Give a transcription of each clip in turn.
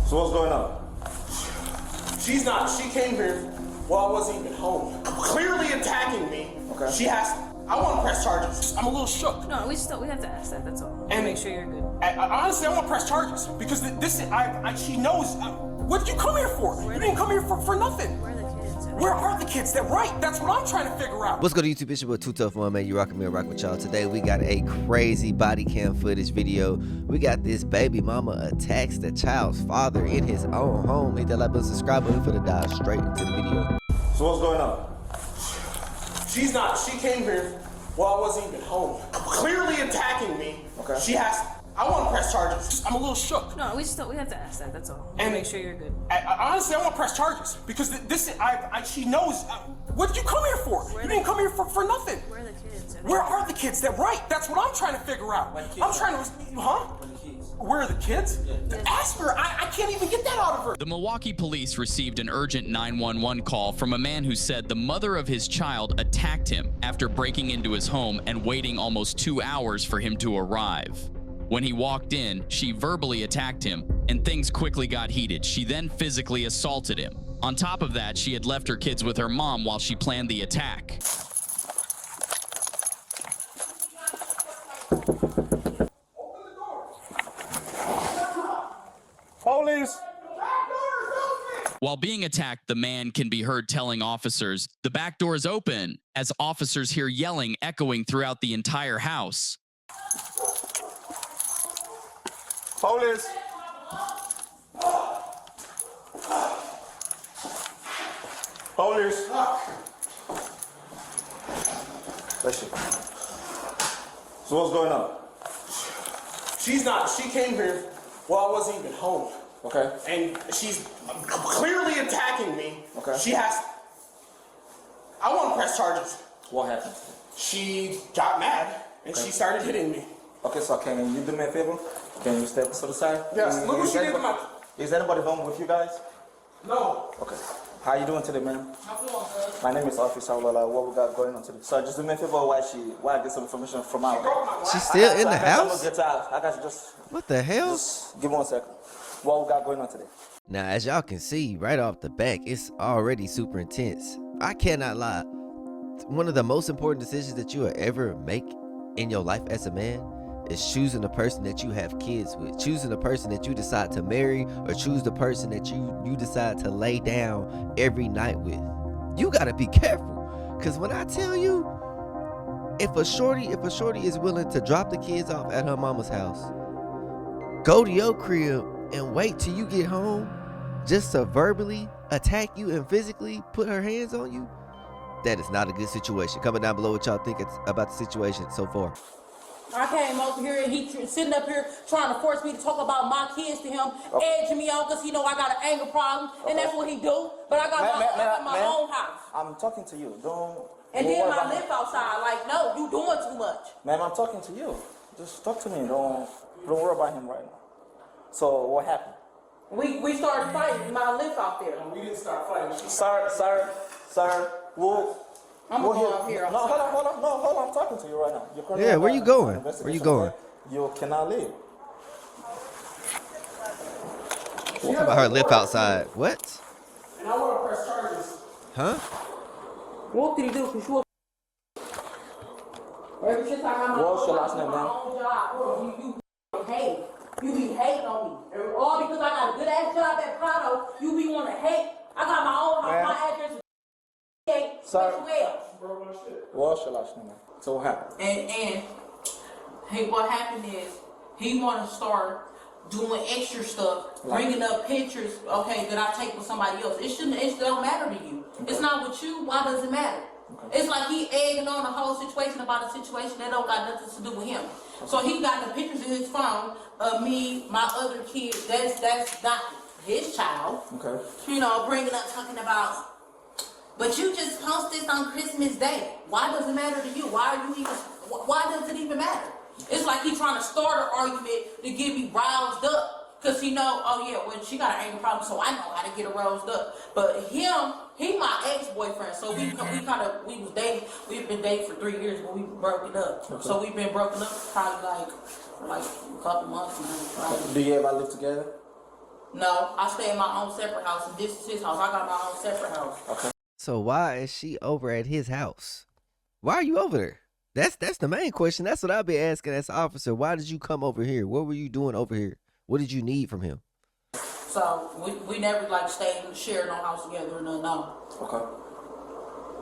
So what's going on? She's not. She came here while I wasn't even home. Clearly attacking me. Okay. She has. I want to press charges. I'm a little shook. No, we have to ask that. That's all. And make sure you're good. Honestly, I want to press charges because she knows. What did you come here for? You didn't come here for nothing. Where are the kids? Where are the kids? They're right. That's what I'm trying to figure out. What's good YouTube? It's your boy Too Tough One, man. You rocking me and rocking with y'all. Today we got a crazy body cam footage video. We got this baby mama attacks the child's father in his own home. Hit that like button, subscribe button for the dive straight into the video. So what's going on? She's not. She came here while I wasn't even home. Clearly attacking me. Okay. She has. I want to press charges. I'm a little shook. No, we have to ask that. That's all. And make sure you're good. Honestly, I want to press charges because she knows. What did you come here for? You didn't come here for nothing. Where are the kids? Where are the kids? They're right. That's what I'm trying to figure out. I'm trying to. Huh? Where are the kids? Ask her. I can't even get that out of her. The Milwaukee police received an urgent 911 call from a man who said the mother of his child attacked him after breaking into his home and waiting almost 2 hours for him to arrive. When he walked in, she verbally attacked him, and things quickly got heated. She then physically assaulted him. On top of that, she had left her kids with her mom while she planned the attack. Police! While being attacked, the man can be heard telling officers, "The back door is open," as officers hear yelling echoing throughout the entire house. Police! Police! Listen. So what's going on? She's not. She came here while I wasn't even home. Okay. And she's clearly attacking me. Okay. She has. I want to press charges. What happened? She got mad and she started hitting me. Okay, so can you do me a favor? Can you step to the side? Yes, look what she did to my... Is anybody home with you guys? No. Okay. How you doing today, man? I'm doing good. My name is Officer Lola. What we got going on today? So just do me a favor why I get some information from out. She's still in the house? I got you. Just What the hell? give me 1 second. What we got going on today? Now, as y'all can see right off the back, it's already super intense. I cannot lie. One of the most important decisions that you will ever make in your life as a man is choosing the person that you have kids with, choosing the person that you decide to marry, or choose the person that you decide to lay down every night with. You gotta be careful, because when I tell you, if a shorty is willing to drop the kids off at her mama's house, go to your crib and wait till you get home just to verbally attack you and physically put her hands on you, that is not a good situation. Comment down below what y'all think about the situation so far. I came over here and he sitting up here trying to force me to talk about my kids to him, edging me on because he know I got an anger problem, and that's what he do. But I got my own house. I'm talking to you. And then I live outside. Like, no, you doing too much. Ma'am, I'm talking to you. Just talk to me. Don't worry about him right now. So what happened? We started fighting. I live out there. We didn't start fighting. Sir. I'm gonna go up here. No, hold on. No, hold on. I'm talking to you right now. Yeah, where you going? Where you going? You cannot leave. What about her lip outside? What? And I want to press charges. Huh? What did he do? Cause you every shit I got my What's your last name, man? own job. You hate. You be hating on me. And all because I got a good ass job at Prado, you be wanting to hate. I got my own house, my address is Sir. well. What's your last name, man? So what happened? And hey, what happened is he want to start doing extra stuff, bringing up pictures, okay, that I take with somebody else. It don't matter to you. Okay. It's not with you. Why does it matter? Okay. It's like he egging on the whole situation about a situation that don't got nothing to do with him. Okay. So he got the pictures in his phone of me, my other kid. That's not his child. Okay. You know, bringing up talking about. But you just post this on Christmas Day. Why does it matter to you? Why does it even matter? It's like he trying to start an argument to get me roused up. Because he know, oh yeah, well she got an anger problem, so I know how to get her roused up. But he my ex-boyfriend, so we was dating. We've been dating for 3 years, but we broken up. Okay. So we've been broken up probably like a couple months now. Do you ever live together? No, I stay in my own separate house, and this is his house. I got my own separate house. Okay. So why is she over at his house? Why are you over there? That's the main question. That's what I'll be asking as an officer. Why did you come over here? What were you doing over here? What did you need from him? So we never like stayed and shared no house together or nothing. No. Okay.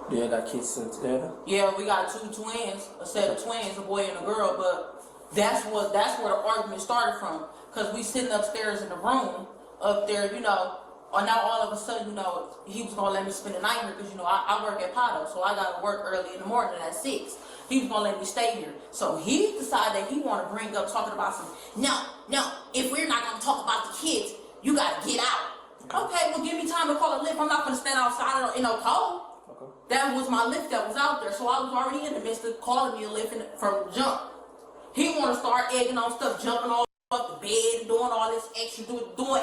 Do you got kids together? Yeah, we got 2 twins, a set of twins, a boy and a girl. But that's where the argument started from. Cause we sitting upstairs in the room up there, you know. Or now all of a sudden, you know, he was gonna let me spend the night here because, you know, I work at Pato, so I gotta work early in the morning at 6. He was gonna let me stay here. So he decided that he wanna bring up talking about some, no, if we're not gonna talk about the kids, you gotta get out. Okay, well give me time to call a lift. I'm not gonna stand outside in no cold. Okay. That was my lift that was out there, so I was already in the midst of calling me a lift from jump. He wanna start egging on stuff, jumping all up the bed and doing all this extra, doing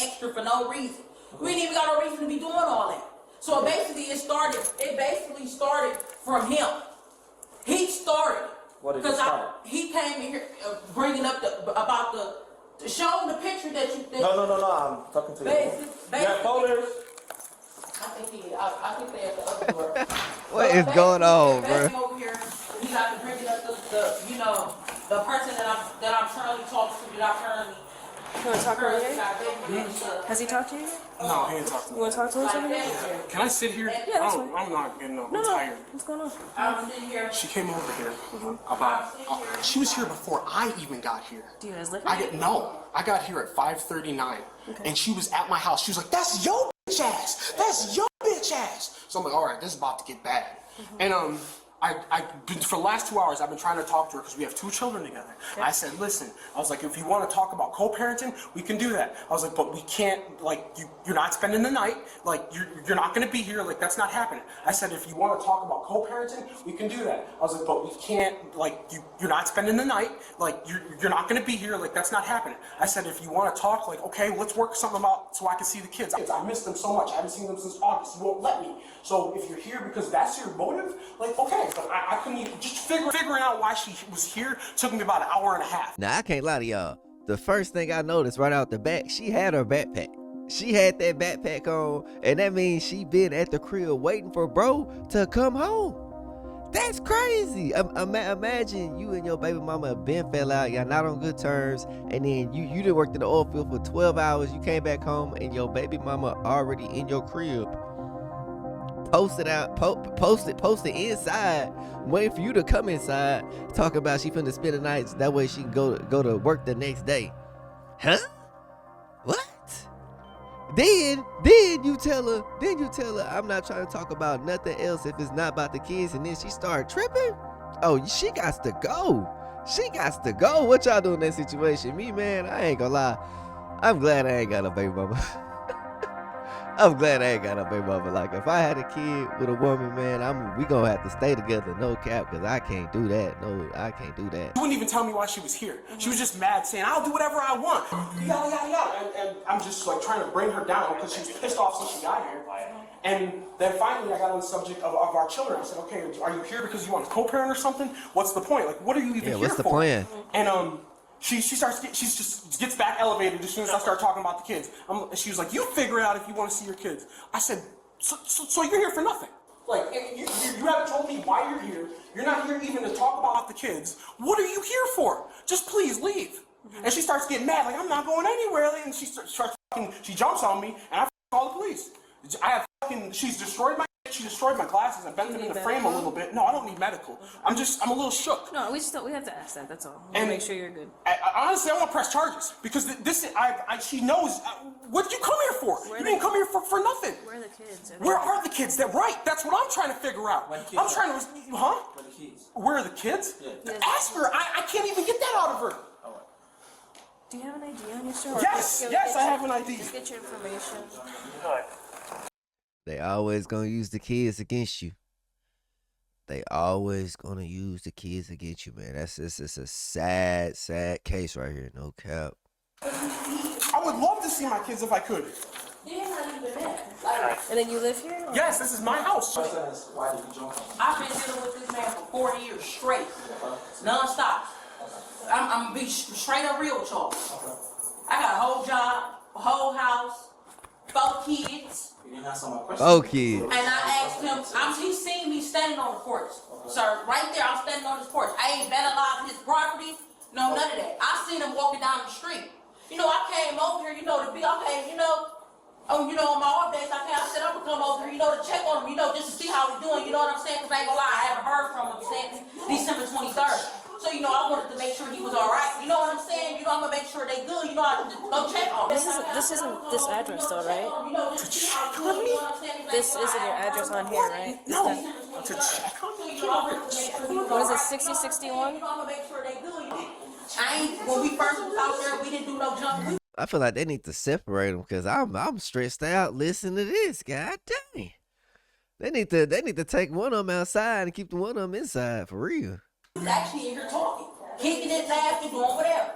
extra for no reason. We ain't even got no reason to be doing all that. So basically it started from him. He started. What did he start? He came in here bringing up showing the picture that you. No, I'm talking to you. You got folders? I think they at the other door. What is going on, bro? Over here, he got to bring up the person that I'm currently talking to, that I'm currently. You want to talk to him yet? Has he talked to you yet? No, he didn't talk to me. You want to talk to him again? Can I sit here? Yeah, that's fine. I'm not getting up. No, I'm tired. what's going on? I'm sitting here. She came over here about. She was here before I even got here. Do you guys live I here? got here at 5:39, and she was at my house. She was like, "That's your bitch ass. That's your bitch ass." So I'm like, "All right, this is about to get bad." And for the last 2 hours, I've been trying to talk to her because we have 2 children together. Okay. I said, listen, I was like, if you want to talk about co-parenting, we can do that. I was like, but we can't, like, you're not spending the night, like, you're not going to be here, like, that's not happening. I said, if you want to talk about co-parenting, we can do that. I was like, but we can't, like, you're not spending the night, like, you're not going to be here, like, that's not happening. I said, if you want to talk, like, okay, let's work something out so I can see the kids. I miss them so much. I haven't seen them since August. You won't let me. So if you're here because that's your motive, like, okay. But I couldn't even, just figuring out why she was here took me about an hour and a half. Now, I can't lie to y'all. The first thing I noticed right out the back, she had her backpack. She had that backpack on, and that means she been at the crib waiting for bro to come home. That's crazy. Imagine you and your baby mama have been fell out, y'all not on good terms, and then you done worked in the oil field for 12 hours, you came back home, and your baby mama already in your crib. Posted inside, waiting for you to come inside, talking about she finna spend the night, that way she can go to work the next day. Huh? What? Then you tell her, I'm not trying to talk about nothing else if it's not about the kids, and then she started tripping. Oh, she got to go. What y'all do in that situation? Me, man, I ain't gonna lie. I'm glad I ain't got a baby mama. I'm glad I ain't got a baby mama. Like, if I had a kid with a woman, man, we gonna have to stay together, no cap, because I can't do that. No, I can't do that. She wouldn't even tell me why she was here. She was just mad, saying, I'll do whatever I want. Yada, yada, yada. And I'm just, like, trying to bring her down because she was pissed off since she got here. And then finally, I got on the subject of our children. I said, okay, are you here because you want to co-parent or something? What's the point? Like, what are you even here for? What's the plan? And, she just gets back elevated as soon as I start talking about the kids. She was like, you figure it out if you want to see your kids. I said, so you're here for nothing. Like, you haven't told me why you're here. You're not here even to talk about the kids. What are you here for? Just please leave. And she starts getting mad, like, I'm not going anywhere. And she she jumps on me, and I call the police. She destroyed my glasses. I bent them in the frame a little bit. No, I don't need medical. I'm a little shook. No, we have to ask that. That's all. And make sure you're good. Honestly, I want to press charges because she knows. What did you come here for? You didn't come here for nothing. Where are the kids? Where are the kids? They're right. That's what I'm trying to figure out. I'm trying to, huh? Where are the kids? Where are the kids? Yeah. Ask her. I can't even get that out of her. Do you have an ID on your store? Yes, I have an ID. Just get your information. They always gonna use the kids against you. They always gonna use the kids against you, man. It's a sad case right here. No cap. I would love to see my kids if I could. And then you live here? Or? Yes, this is my house. Why did you jump? I've been dealing with this man for 4 years straight, non-stop. I'm gonna be straight up real with y'all. I got a whole job. whole house, 4 kids. You didn't answer my question. Okay. And I asked him, he seen me standing on the porch. Sir, right there, I'm standing on this porch. I ain't vandalizing his property. No, none of that. I seen him walking down the street. You know, I came over here, to be, okay, on my off days, I said, I'm gonna come over here, to check on him, just to see how he's doing, you know what I'm saying? Because I ain't gonna lie, I haven't heard from him since December 23rd. So, I wanted to make sure he was all right. You know what I'm saying? I'm gonna make sure they good. I go check on him. This isn't this address though, right? This isn't your address on here, right? No. To check on me? What is it, 6061? When we first was out there, we didn't do no junk. I feel like they need to separate them because I'm stressed out listening to this. God dang. They need to take one of them outside and keep the one of them inside for real. He's actually in here talking, kicking it, laughing, doing whatever.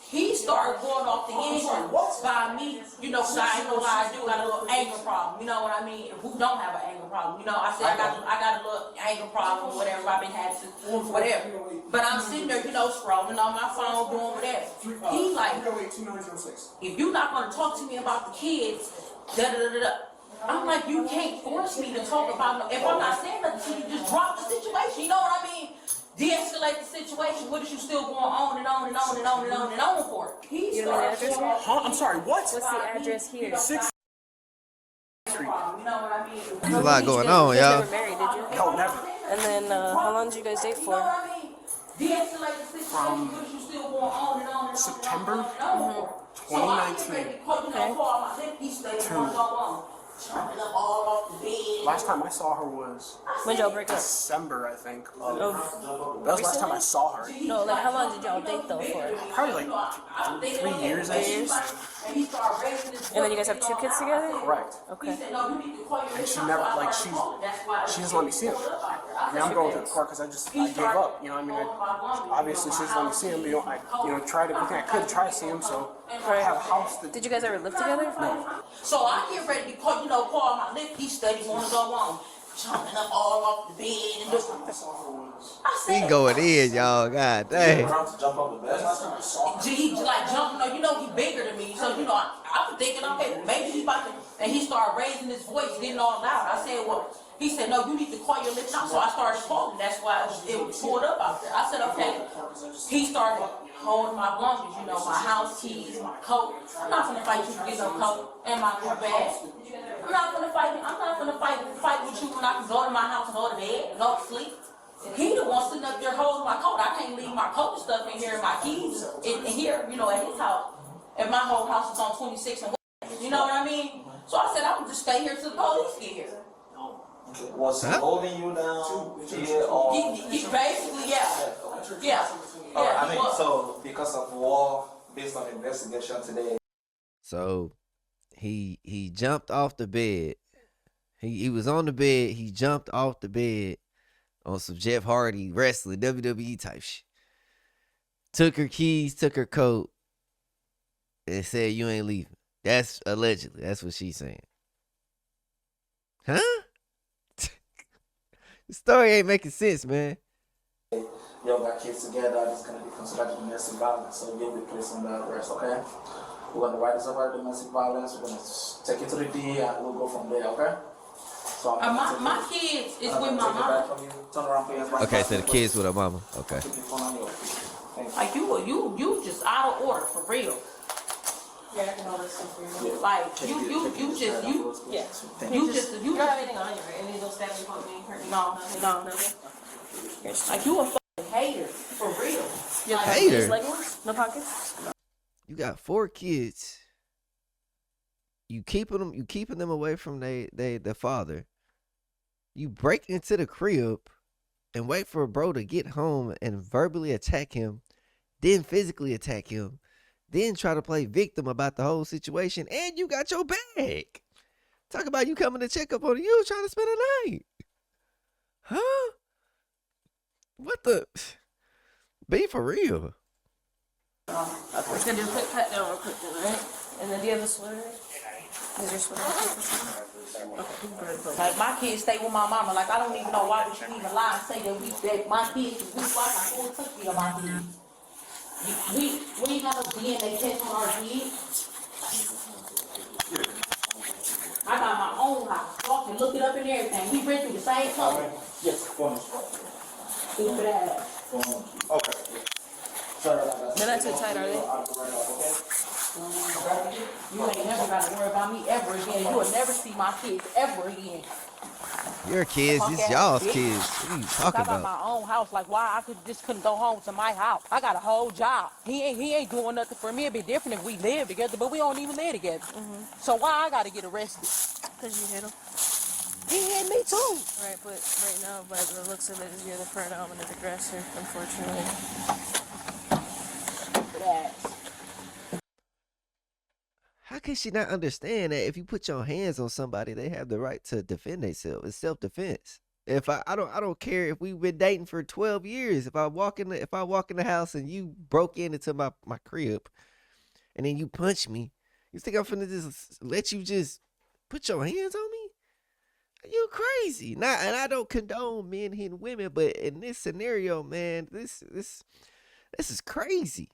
He started going off the engine by me, because I ain't know how I do. Got a little anger problem, you know what I mean? Who don't have an anger problem? I said I got a little anger problem, whatever. I've been having whatever. But I'm sitting there, scrolling on my phone, doing whatever. He's like, if you're not gonna talk to me about the kids, I'm like, you can't force me to talk about. If I'm not saying nothing to you, just drop the situation. You know what I mean? De-escalate the situation. What is you still going on and on and on and on and on and on for? You know the address here? Huh? I'm sorry, what? What's the address here? 6th Street. There's a lot going on, You guys y'all. never married, did you? No, never. And then how long did you guys date for? From September 2019 last time I saw her was When did y'all break up? December, I think. Oh, That was the last time I saw her. no, like how long did y'all date though for? Probably like 3 years. 3 years? And then you guys have 2 kids together? Correct. Okay. And she never, she doesn't let me see him. I mean, I'm going to the court because I gave up. Obviously she doesn't let me see him. I tried everything I could to try to see him. So I have a house that. Did you guys ever live together? No. So I get ready to call my lip. He studies want to go on, jumping up all off the bed and doing. He going in, y'all. God dang. He like jumping. He bigger than me. So I was thinking, okay, maybe he's about to. And he started raising his voice, getting all loud. I said, well. He said, no, you need to call your lips out. So I started calling. That's why it was pulled up out there. I said, okay. He started holding my belongings, my house keys, my coat. I'm not gonna fight you to get no coat and my new bag. I'm not gonna fight. I'm not gonna fight with you when I can go to my house and go to bed and go to sleep. He the one sitting up there holding my coat. I can't leave my coat and stuff in here and my keys in here, at his house. And my whole house is on 26 and you know what I mean? So I said, I would just stay here till the police get here. Was he holding you down here or? Basically, yeah. Yeah. So because of war, based on investigation today. So he jumped off the bed. He was on the bed. He jumped off the bed on some Jeff Hardy wrestling, WWE type shit. Took her keys, took her coat, and said, "You ain't leaving." That's allegedly. That's what she's saying. Huh? The story ain't making sense, man. Y'all got kids together, it's going to be considered domestic violence, so you'll be placed under arrest, okay? We're going to write this up as domestic violence, we're going to take it to the DA, and we'll go from there, okay? So my kids is with my mom. Turn around, please. Okay, so the kids with her mama. Okay. Like you just out of order for real. Yeah, I can all this stuff for you. Like you just You don't have anything on you, right? Any of those stabs you put me hurt? no. Like you a fucking hater for real. You're hater? Leggings? No pockets? You got 4 kids. You keeping them away from their father. You break into the crib and wait for a bro to get home and verbally attack him, then physically attack him, then try to play victim about the whole situation, and you got your bag. Talk about you coming to check up on you trying to spend a night. Huh? What the? Be for real. We're just gonna do a quick pat down real quick, right? And then do you have a sweater? Is your sweater? Okay. Like my kids stay with my mama. Like I don't even know why would you even lie and say that my kids is weak. Why I full custody of my kids? We ain't got no DNA test on our kids. look it up and everything. He read through the same color. Yes, 4 months. Stupid ass. 4 months. Okay. Sorry about that. They're not too tight, are they? You ain't never gotta worry about me ever again. You will never see my kids ever again. Your kids, Punk it's ass y'all's bitch. kids. What are you I talking got about? my own house. Like why I couldn't go home to my house? I got a whole job. He ain't doing nothing for me. It'd be different if we lived together, but we don't even live together. So why I gotta get arrested? Because you hit him. He hit me too. Right, but right now, by the looks of it, you're the predominant aggressor, unfortunately. Stupid ass. How can she not understand that if you put your hands on somebody, they have the right to defend themselves? It's self-defense. If I don't care if we've been dating for 12 years. If I walk in the house and you broke into my crib and then you punch me, you think I'm finna just let you just put your hands on me? You crazy. And I don't condone men hitting women, but in this scenario, man, this is crazy.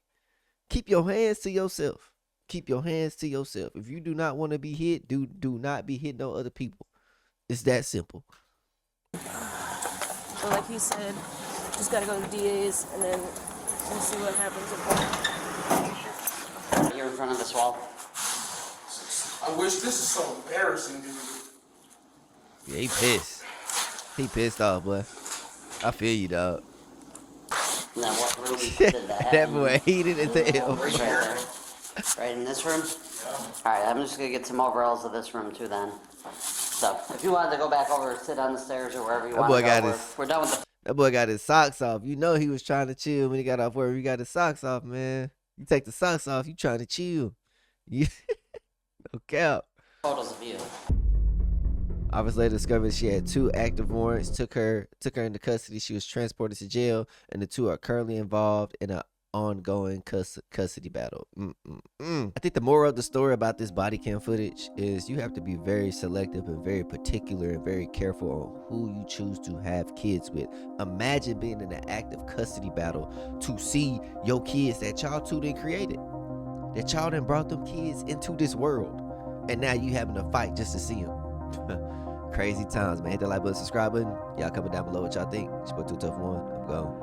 Keep your hands to yourself. Keep your hands to yourself. If you do not want to be hit, do not be hitting on other people. It's that simple. So like he said, just gotta go to the DA's and then we'll see what happens. You're in front of this wall. I wish this is so embarrassing, dude. Yeah, he pissed. He pissed off, boy. I feel you, dog. Now, what room did that That boy heated as hell. Right there. Right in this room? Alright, I'm just gonna get some overalls of this room too then. So, if you wanted to go back over, sit on the stairs or wherever you That want boy to got go, his- we're done with the That boy got his socks off. You know he was trying to chill when he got off work. He got his socks off, man. You take the socks off, you trying to chill. Yeah. No cap. photos of you. Officers later discovered she had 2 active warrants, took her into custody. She was transported to jail, and the 2 are currently involved in an ongoing custody battle. I think the moral of the story about this body cam footage is you have to be very selective and very particular and very careful on who you choose to have kids with. Imagine being in an active custody battle to see your kids that y'all two done created, that y'all done brought them kids into this world, and now you having to fight just to see them. Crazy times, man. Hit that like button, subscribe button. Y'all comment down below what y'all think. It's your boy Too Tough One. I'm gone.